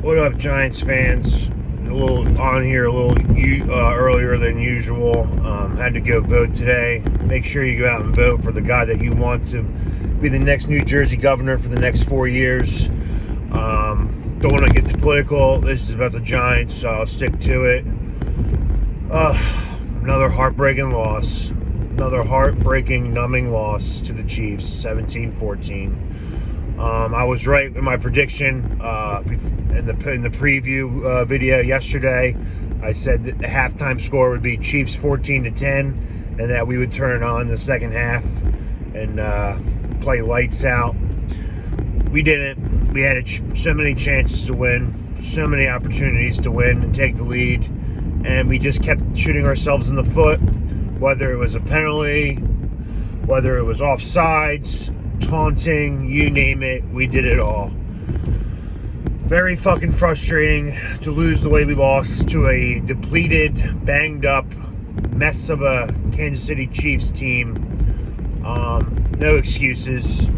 What up, Giants fans? A little on here a little earlier than usual. Had to go vote today. Make sure you go out and vote for the guy that you want to be the next New Jersey governor for the next 4 years. Don't want to get too political. This is about the Giants, so I'll stick to it. Another heartbreaking loss. Another heartbreaking, numbing loss to the Chiefs, 17-14. I was right in my prediction in the preview video yesterday. I said that the halftime score would be Chiefs 14-10, and that we would turn on in the second half and play lights out. We didn't. We had so many chances to win, so many opportunities to win and take the lead, and we just kept shooting ourselves in the foot, whether it was a penalty, whether it was offsides, taunting, you name it, we did it all. Very fucking frustrating to lose the way we lost to a depleted, banged up mess of a Kansas City Chiefs team. No excuses.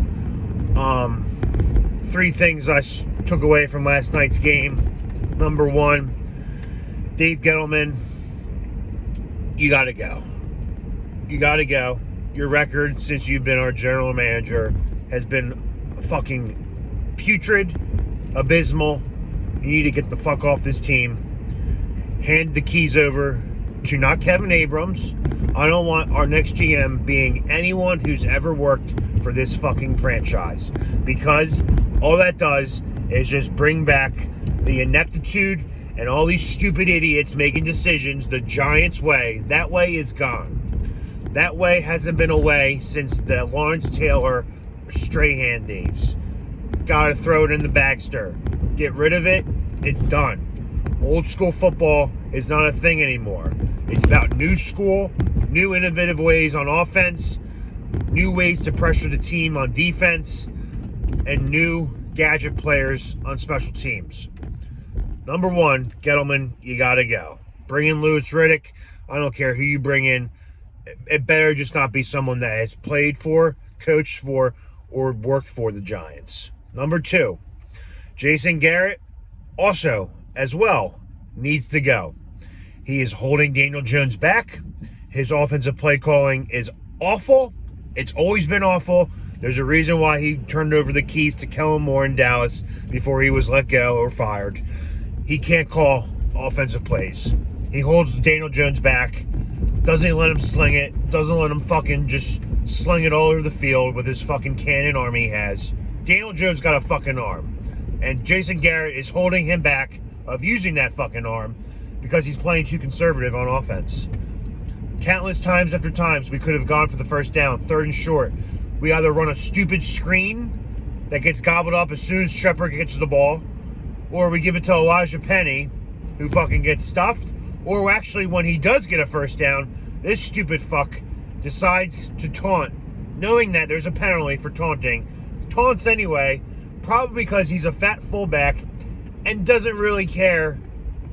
Three things I took away from last night's game. Number one, Dave Gettleman, you gotta go. You gotta go. Your record since you've been our general manager has been fucking putrid, abysmal. You need to get the fuck off this team. Hand the keys over to not Kevin Abrams. I don't want our next GM being anyone who's ever worked for this fucking franchise, because all that does is just bring back the ineptitude and all these stupid idiots making decisions the Giants way. That way is gone. That way hasn't been a way since the Lawrence Taylor Strahan days. Gotta throw it in the bagster. Get rid of it. It's done. Old school football is not a thing anymore. It's about new school, new innovative ways on offense, new ways to pressure the team on defense, and new gadget players on special teams. Number one, Gettleman, you gotta go. Bring in Louis Riddick. I don't care who you bring in. It better just not be someone that has played for, coached for, or worked for the Giants. Number two, Jason Garrett also, as well, needs to go. He is holding Daniel Jones back. His offensive play calling is awful. It's always been awful. There's a reason why he turned over the keys to Kellen Moore in Dallas before he was let go or fired. He can't call offensive plays. He holds Daniel Jones back. Doesn't let him sling it. Doesn't let him fucking just sling it all over the field with his fucking cannon arm he has. Daniel Jones got a fucking arm. And Jason Garrett is holding him back of using that fucking arm because he's playing too conservative on offense. Countless times after times we could have gone for the first down, third and short. We either run a stupid screen that gets gobbled up as soon as Shepard gets the ball, or we give it to Elijah Penny, who fucking gets stuffed. Or actually, when he does get a first down, this stupid fuck decides to taunt, knowing that there's a penalty for taunting. Taunts anyway, probably because he's a fat fullback and doesn't really care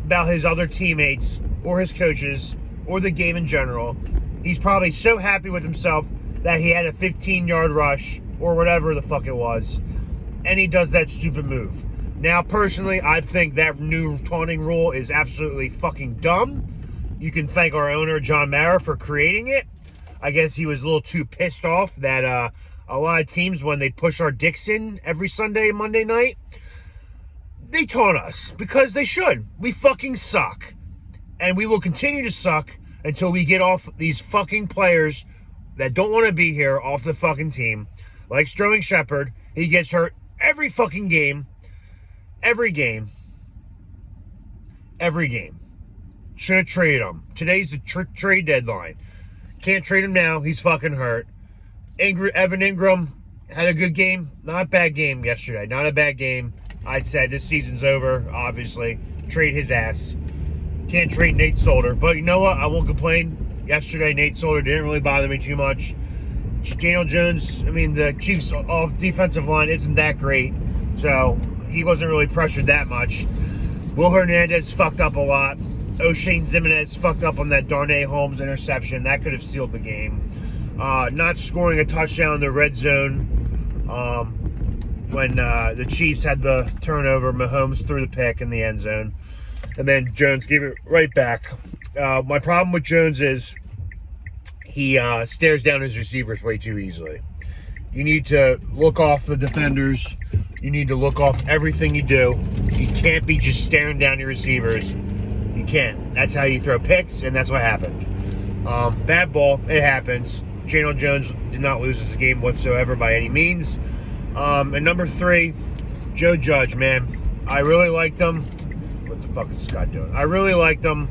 about his other teammates or his coaches or the game in general. He's probably so happy with himself that he had a 15-yard rush or whatever the fuck it was, and he does that stupid move. Now, personally, I think that new taunting rule is absolutely fucking dumb. You can thank our owner, John Mara, for creating it. I guess he was a little too pissed off that a lot of teams, when they push our dicks in every Sunday and Monday night, they taunt us because they should. We fucking suck. And we will continue to suck until we get off these fucking players that don't want to be here off the fucking team. Like Sterling Shepard, he gets hurt every fucking game. Every game. Should have traded him. Today's the trade deadline. Can't trade him now. He's fucking hurt. Evan Ingram had a good game. Not a bad game yesterday. Not a bad game. I'd say this season's over, obviously. Trade his ass. Can't trade Nate Solder. But you know what? I won't complain. Yesterday, Nate Solder didn't really bother me too much. Daniel Jones, the Chiefs' off defensive line isn't that great. So he wasn't really pressured that much. Will Hernandez fucked up a lot. O'Shane Zimenez fucked up on that Darnay Holmes interception. That could have sealed the game. Not scoring a touchdown in the red zone. when the Chiefs had the turnover. Mahomes threw the pick in the end zone, and then Jones gave it right back. My problem with Jones is he stares down his receivers way too easily. You need to look off the defenders. You need to look off everything you do. You can't be just staring down your receivers. You can't. That's how you throw picks, and that's what happened. Bad ball. It happens. Daniel Jones did not lose this game whatsoever by any means. And number 3, Joe Judge, man. I really liked him. What the fuck is Scott doing? I really liked him.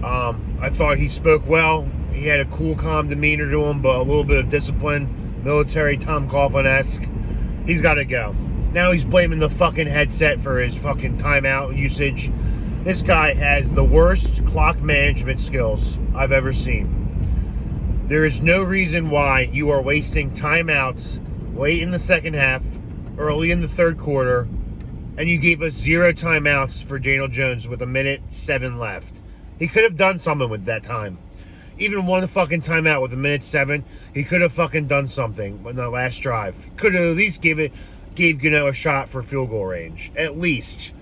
I thought he spoke well. He had a cool, calm demeanor to him, but a little bit of discipline. Military Tom Coughlin-esque. He's got to go. Now he's blaming the fucking headset for his fucking timeout usage. This guy has the worst clock management skills I've ever seen. There is no reason why you are wasting timeouts late in the second half, early in the third quarter, and you gave us 0 timeouts for Daniel Jones with 1:07 left. He could have done something with that time. Even one fucking timeout with 1:07, he could have fucking done something in the last drive. Could have at least gave a shot for field goal range. At least.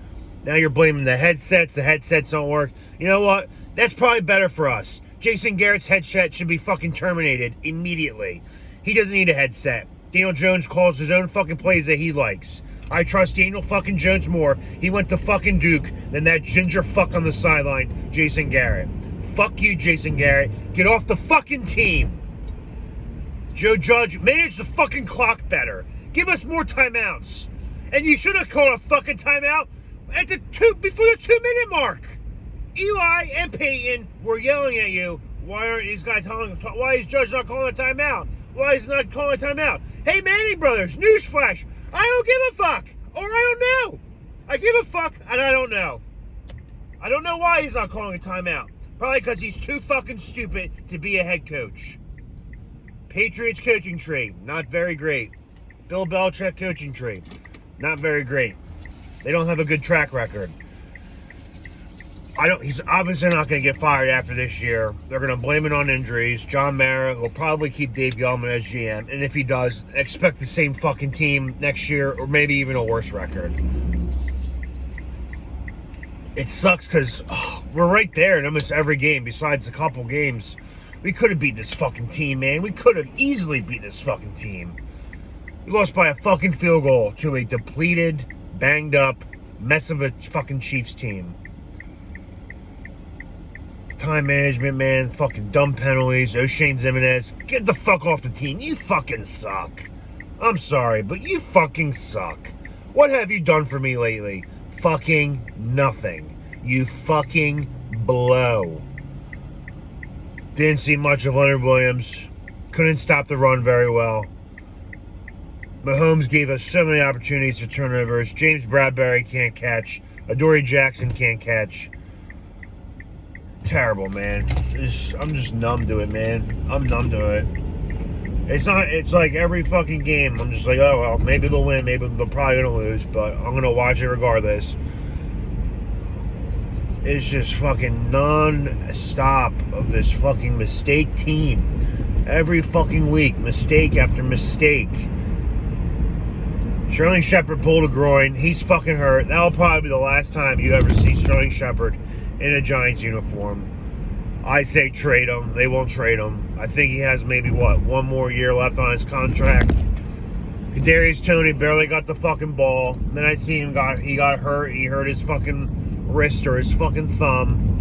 Now you're blaming the headsets. The headsets don't work. You know what? That's probably better for us. Jason Garrett's headset should be fucking terminated immediately. He doesn't need a headset. Daniel Jones calls his own fucking plays that he likes. I trust Daniel fucking Jones more. He went to fucking Duke than that ginger fuck on the sideline, Jason Garrett. Fuck you, Jason Garrett. Get off the fucking team. Joe Judge, manage the fucking clock better. Give us more timeouts. And you should have called a fucking timeout before the 2-minute mark. Eli and Peyton were yelling at you. Why is Judge not calling a timeout? Why is he not calling a timeout? Hey, Manning brothers, newsflash. I don't give a fuck. Or I don't know. I give a fuck and I don't know. I don't know why he's not calling a timeout. Probably because he's too fucking stupid to be a head coach. Patriots coaching tree, not very great. Bill Belichick coaching tree, not very great. They don't have a good track record. He's obviously not going to get fired after this year. They're going to blame it on injuries. John Mara will probably keep Dave Gettleman as GM. And if he does, expect the same fucking team next year or maybe even a worse record. It sucks because we're right there in almost every game besides a couple games. We could have beat this fucking team, man. We could have easily beat this fucking team. We lost by a fucking field goal to a depleted, banged up mess of a fucking Chiefs team. Time management, man. Fucking dumb penalties. O'Shane Zimenez. Get the fuck off the team. You fucking suck. I'm sorry, but you fucking suck. What have you done for me lately? Fucking nothing. You fucking blow. Didn't see much of Leonard Williams. Couldn't stop the run very well. Mahomes gave us so many opportunities for turnovers. James Bradbury can't catch. Adoree Jackson can't catch. Terrible, man. I'm just numb to it, man. I'm numb to it. It's like every fucking game, I'm just like, oh, well, maybe they'll win, maybe they're probably going to lose, but I'm going to watch it regardless. It's just fucking non-stop of this fucking mistake team. Every fucking week, mistake after mistake. Sterling Shepard pulled a groin. He's fucking hurt. That'll probably be the last time you ever see Sterling Shepard in a Giants uniform. I say trade him. They won't trade him. I think he has maybe, one more year left on his contract. Kadarius Toney barely got the fucking ball. Then I see he got hurt. He hurt his fucking wrist or his fucking thumb.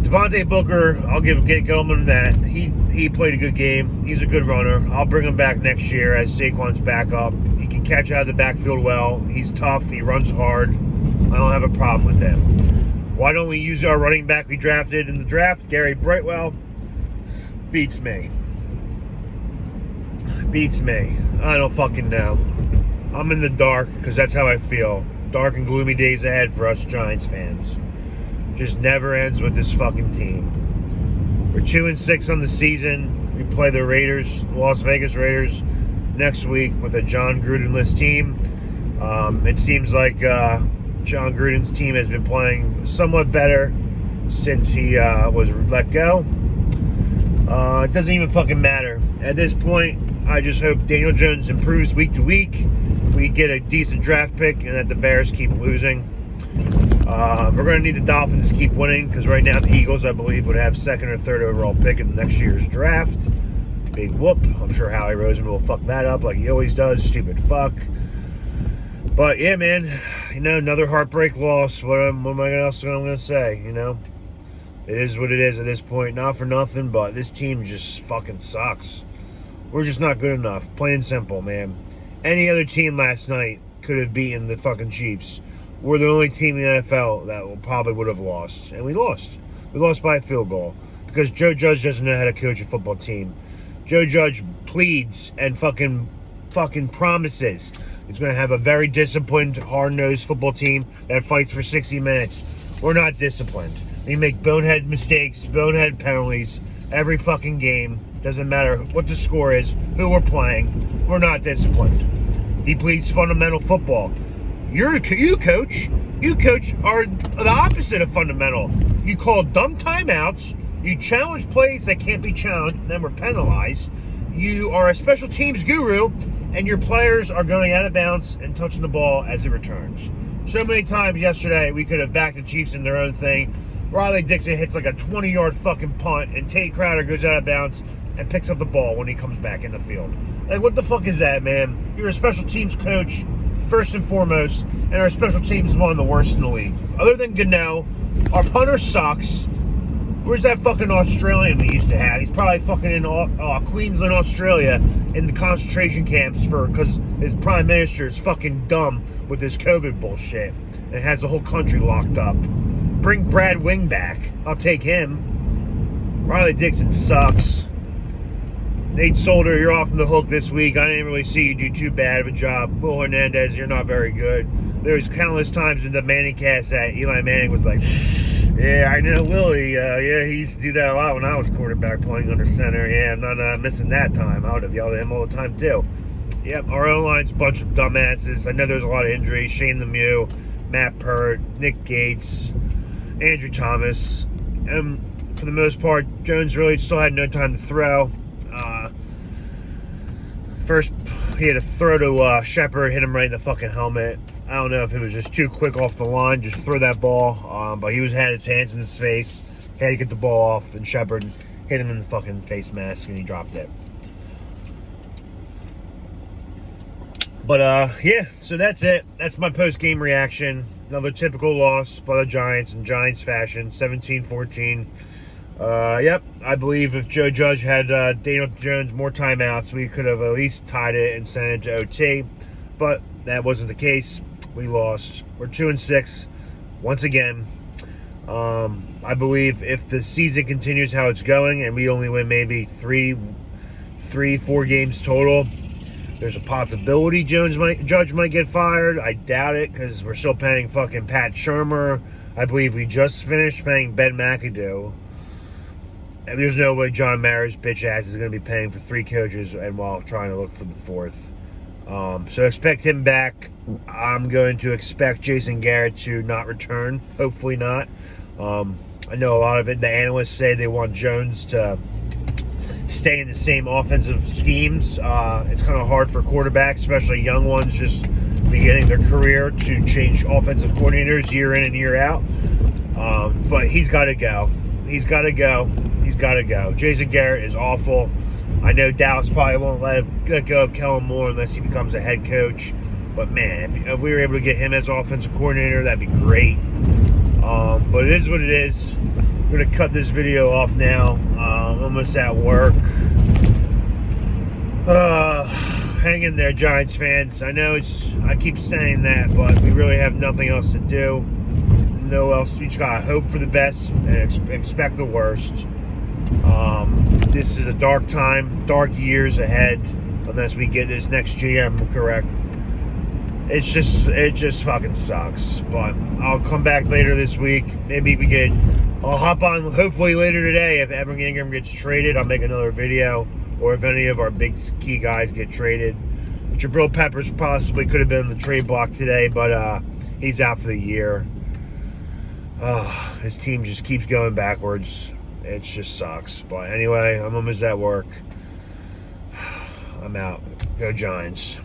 Devontae Booker, I'll get Gettleman that. He played a good game. He's a good runner. I'll bring him back next year as Saquon's backup. He can catch out of the backfield well. He's tough. He runs hard. I don't have a problem with that. Why don't we use our running back we drafted in the draft, Gary Brightwell? Beats me. I don't fucking know. I'm in the dark because that's how I feel. Dark and gloomy days ahead for us Giants fans. Just never ends with this fucking team. We're 2-6 on the season. We play the Raiders, Las Vegas Raiders, next week with a John Gruden-less team. It seems like John Gruden's team has been playing somewhat better since he was let go. It doesn't even fucking matter. At this point, I just hope Daniel Jones improves week to week. We get a decent draft pick, and that the Bears keep losing. We're going to need the Dolphins to keep winning, because right now the Eagles, I believe, would have second or third overall pick in next year's draft. Big whoop. I'm sure Howie Roseman will fuck that up like he always does. Stupid fuck. But yeah, man, another heartbreak loss. What am I else going to say? It is what it is at this point. Not for nothing, but this team just fucking sucks. We're just not good enough. Plain and simple, man. Any other team last night could have beaten the fucking Chiefs. We're the only team in the NFL that probably would have lost. And we lost. We lost by a field goal. Because Joe Judge doesn't know how to coach a football team. Joe Judge pleads and fucking promises he's going to have a very disciplined, hard-nosed football team that fights for 60 minutes. We're not disciplined. We make bonehead mistakes, bonehead penalties every fucking game. Doesn't matter what the score is, who we're playing. We're not disciplined. He pleads fundamental football. You coach are the opposite of fundamental. You call dumb timeouts. You challenge plays that can't be challenged, and then we're penalized. You are a special teams guru, and your players are going out of bounds and touching the ball as it returns. So many times yesterday, we could have backed the Chiefs in their own thing. Riley Dixon hits like a 20-yard fucking punt, and Tate Crowder goes out of bounds and picks up the ball when he comes back in the field. Like, what the fuck is that, man? You're a special teams coach, first and foremost, and our special teams is one of the worst in the league. Other than Gano, our punter sucks. Where's that fucking Australian we used to have? He's probably fucking in Queensland, Australia, in the concentration camps because his prime minister is fucking dumb with this COVID bullshit and has the whole country locked up. Bring Brad Wing back. I'll take him. Riley Dixon sucks. Nate Solder, you're off the hook this week. I didn't really see you do too bad of a job. Will Hernandez, you're not very good. There's countless times in the Manning cast that Eli Manning was like, yeah, I know Willie. He used to do that a lot when I was quarterback playing under center. Yeah, I'm not missing that time. I would have yelled at him all the time, too. Yep, our O-line's a bunch of dumbasses. I know there's a lot of injuries. Shane Lemieux, Matt Pert, Nick Gates, Andrew Thomas. And for the most part, Jones really still had no time to throw. First, he had a throw to Shepard, hit him right in the fucking helmet. I don't know if it was just too quick off the line, just throw that ball. But he had his hands in his face. He had to get the ball off, and Shepard hit him in the fucking face mask, and he dropped it. But, yeah, so that's it. That's my post-game reaction. Another typical loss by the Giants in Giants fashion, 17-14. Yep, I believe if Joe Judge had Daniel Jones more timeouts, we could have at least tied it and sent it to OT. But that wasn't the case. We lost. We're 2-6 once again. I believe if the season continues how it's going and we only win maybe 4 games total, there's a possibility Judge might get fired. I doubt it because we're still paying fucking Pat Shurmur. I believe we just finished paying Ben McAdoo. And there's no way John Mara's bitch ass is going to be paying for 3 coaches and while trying to look for the 4th. So expect him back. I'm going to expect Jason Garrett to not return. Hopefully not. I know a lot of it. The analysts say they want Jones to stay in the same offensive schemes. It's kind of hard for quarterbacks, especially young ones, just beginning their career to change offensive coordinators year in and year out. But he's got to go. He's got to go. He's got to go. Jason Garrett is awful. I know Dallas probably won't let go of Kellen Moore unless he becomes a head coach. But, man, if we were able to get him as offensive coordinator, that'd be great. But it is what it is. I'm going to cut this video off now. I'm almost at work. Hang in there, Giants fans. I know I keep saying that, but we really have nothing else to do. No else. We just got to hope for the best and expect the worst. This is a dark time, dark years ahead, unless we get this next GM correct. It just fucking sucks. But I'll come back later this week. Maybe I'll hop on hopefully later today. If Evan Ingram gets traded, I'll make another video. Or if any of our big key guys get traded. Jabril Peppers possibly could have been in the trade block today, but he's out for the year. His team just keeps going backwards. It just sucks. But anyway, I'm almost at work. I'm out. Go Giants.